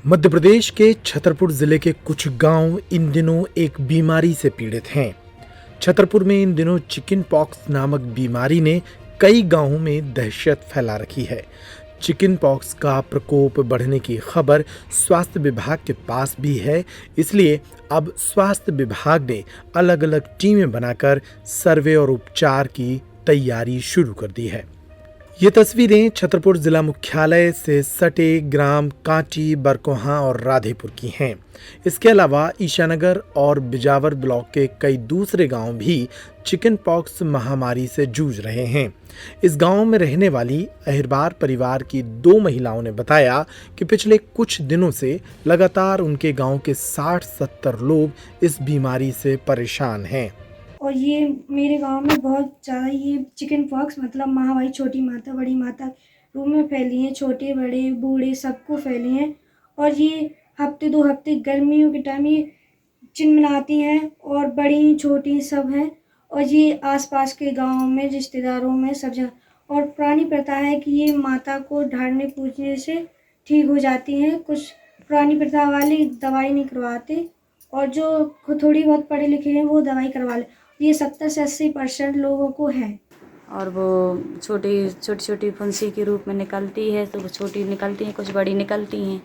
मध्य प्रदेश के छतरपुर जिले के कुछ गांव इन दिनों एक बीमारी से पीड़ित हैं। छतरपुर में इन दिनों चिकन पॉक्स नामक बीमारी ने कई गांवों में दहशत फैला रखी है। चिकन पॉक्स का प्रकोप बढ़ने की खबर स्वास्थ्य विभाग के पास भी है, इसलिए अब स्वास्थ्य विभाग ने अलग अलग टीमें बनाकर सर्वे और उपचार की तैयारी शुरू कर दी है। ये तस्वीरें छतरपुर जिला मुख्यालय से सटे ग्राम कांटी, बरकोहा और राधेपुर की हैं। इसके अलावा ईशानगर और बिजावर ब्लॉक के कई दूसरे गांव भी चिकन पॉक्स महामारी से जूझ रहे हैं। इस गांव में रहने वाली अहिरबार परिवार की 2 महिलाओं ने बताया कि पिछले कुछ दिनों से लगातार उनके गांव के 60-70 लोग इस बीमारी से परेशान हैं। और ये मेरे गांव में बहुत ज़्यादा ये चिकन पॉक्स मतलब महामारी छोटी माता बड़ी माता रूप में फैली है। छोटे बड़े बूढ़े सबको फैली हैं और ये हफ्ते 2 हफ्ते गर्मियों के टाइम ये चिनमिनाती हैं और बड़ी छोटी सब हैं। और ये आसपास के गाँव में रिश्तेदारों में सब जगह। और पुरानी प्रथा है कि ये माता को ढाड़ने पूजने से ठीक हो जाती हैं। कुछ पुरानी प्रथा वाले दवाई नहीं करवाते और जो थोड़ी बहुत पढ़े लिखे हैं वो दवाई करवा ले। ये 70 से 80% लोगों को है। और वो छोटी छोटी फुंसी के रूप में निकलती है, तो वो छोटी निकलती हैं, कुछ बड़ी निकलती हैं,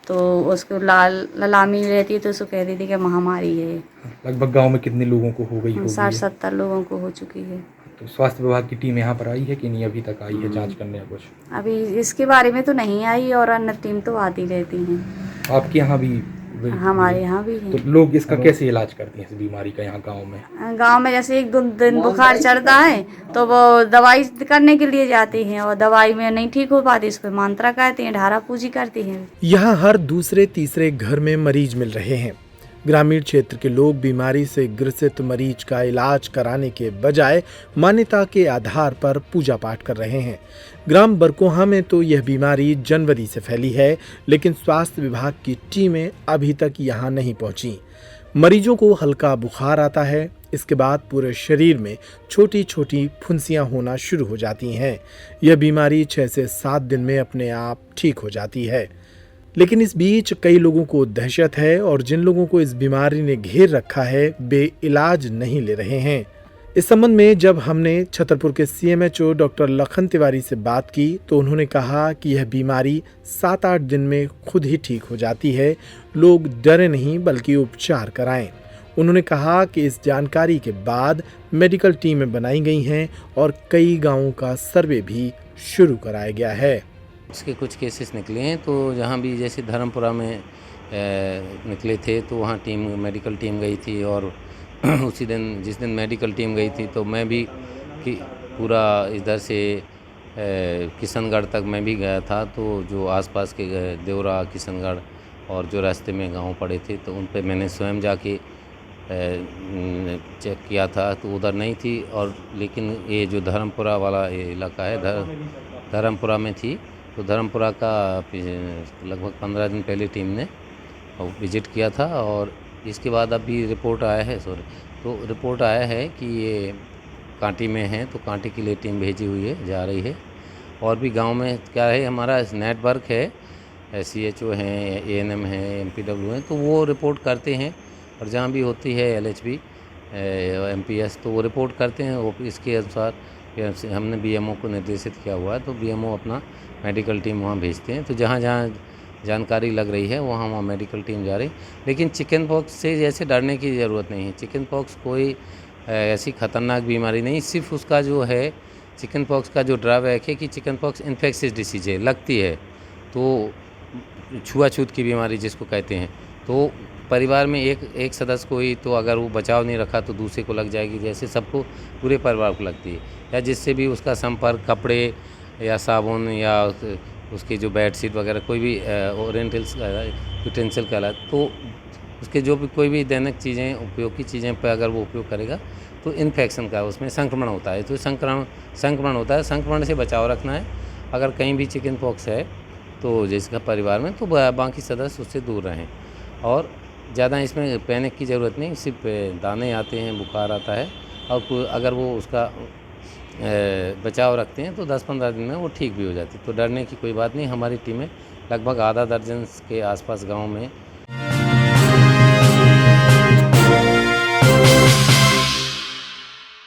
तो उसको ललामी रहती है, तो उसको कह देती कि महामारी है। लगभग गांव में कितने लोगों को हो गई होगी? 60-70 लोगों को हो चुकी है। तो स्वास्थ्य विभाग की टीम यहाँ पर आई है कि नहीं अभी तक आई है जांच करने या कुछ? अभी इसके बारे में तो नहीं आई और अन्य टीम तो आती रहती हैं। आपके यहाँ भी? हमारे यहाँ भी है। तो लोग इसका कैसे इलाज करते हैं इस बीमारी का यहाँ गांव में? गांव में जैसे 1-2 दिन बुखार चढ़ता है तो वो दवाई करने के लिए जाते हैं और दवाई में नहीं ठीक हो पाती, इसको मंत्रा कहते हैं, ढारा पूजी करते हैं। यहाँ हर दूसरे तीसरे घर में मरीज मिल रहे हैं। ग्रामीण क्षेत्र के लोग बीमारी से ग्रसित मरीज का इलाज कराने के बजाय मान्यता के आधार पर पूजा पाठ कर रहे हैं। ग्राम बरकोहा में तो यह बीमारी जनवरी से फैली है, लेकिन स्वास्थ्य विभाग की टीमें अभी तक यहाँ नहीं पहुंची। मरीजों को हल्का बुखार आता है, इसके बाद पूरे शरीर में छोटी छोटी फुंसियां होना शुरू हो जाती हैं। यह बीमारी 6 से 7 दिन में अपने आप ठीक हो जाती है, लेकिन इस बीच कई लोगों को दहशत है और जिन लोगों को इस बीमारी ने घेर रखा है वे इलाज नहीं ले रहे हैं। इस संबंध में जब हमने छतरपुर के सीएमएचओ डॉक्टर लखन तिवारी से बात की तो उन्होंने कहा कि यह बीमारी 7-8 दिन में खुद ही ठीक हो जाती है। लोग डरे नहीं बल्कि उपचार कराएं। उन्होंने कहा कि इस जानकारी के बाद मेडिकल टीमें बनाई गई हैं और कई गाँवों का सर्वे भी शुरू कराया गया है। उसके कुछ केसेस निकले हैं, तो जहाँ भी जैसे धर्मपुरा में निकले थे तो वहाँ मेडिकल टीम गई थी और उसी दिन जिस दिन मेडिकल टीम गई थी तो मैं भी पूरा इधर से किशनगढ़ तक मैं भी गया था। तो जो आसपास के देवरा, किशनगढ़ और जो रास्ते में गांव पड़े थे तो उन पे मैंने स्वयं जाके चेक किया था, तो उधर नहीं थी। और लेकिन ये जो धर्मपुरा वाला ये इलाका है, धर्मपुरा में थी, तो धर्मपुरा का लगभग 15 दिन पहले टीम ने विजिट किया था। और इसके बाद अभी रिपोर्ट आया है कि ये कांटी में है, तो कांटी के लिए टीम भेजी हुई है, जा रही है। और भी गांव में क्या है, हमारा नेटवर्क है, CHO हैं, ANM हैं, MPW हैं, तो वो रिपोर्ट करते हैं। और जहाँ भी होती है LHB, MPS, तो वो रिपोर्ट करते हैं। वो इसके अनुसार हमने BMO को निर्देशित किया हुआ है, तो BMO अपना मेडिकल टीम वहाँ भेजते हैं। तो जहाँ जहाँ जानकारी लग रही है वहाँ मेडिकल टीम जा रही। लेकिन चिकन पॉक्स से जैसे डरने की ज़रूरत नहीं है। चिकन पॉक्स कोई ऐसी ख़तरनाक बीमारी नहीं, सिर्फ उसका जो है चिकन पॉक्स का जो ड्रॉबैक है कि चिकन पॉक्स इन्फेक्शियस डिसीज है, लगती है, तो छुआछूत की बीमारी जिसको कहते हैं। तो परिवार में एक सदस्य को ही, तो अगर वो बचाव नहीं रखा तो दूसरे को लग जाएगी, जैसे सबको पूरे परिवार को लगती है। या जिससे भी उसका संपर्क कपड़े या साबुन या उसकी जो बेडशीट वगैरह कोई भी ओरिएंटल्स यूटेंसिल कहला, तो उसके जो भी कोई भी दैनिक चीज़ें, उपयोग की चीज़ें पर अगर वो उपयोग करेगा तो इन्फेक्शन का उसमें संक्रमण होता है। तो संक्रमण होता है, संक्रमण से बचाव रखना है। अगर कहीं भी चिकन पॉक्स है तो जिसका परिवार में, तो बाकी सदस्य उससे दूर रहें। और ज़्यादा इसमें पैनिक की ज़रूरत नहीं, सिर्फ दाने आते हैं, बुखार आता है, और अगर वो उसका बचाव रखते हैं तो 10-15 दिन में वो ठीक भी हो जाती है। तो डरने की कोई बात नहीं, हमारी टीमें लगभग आधा दर्जन के आसपास गांव में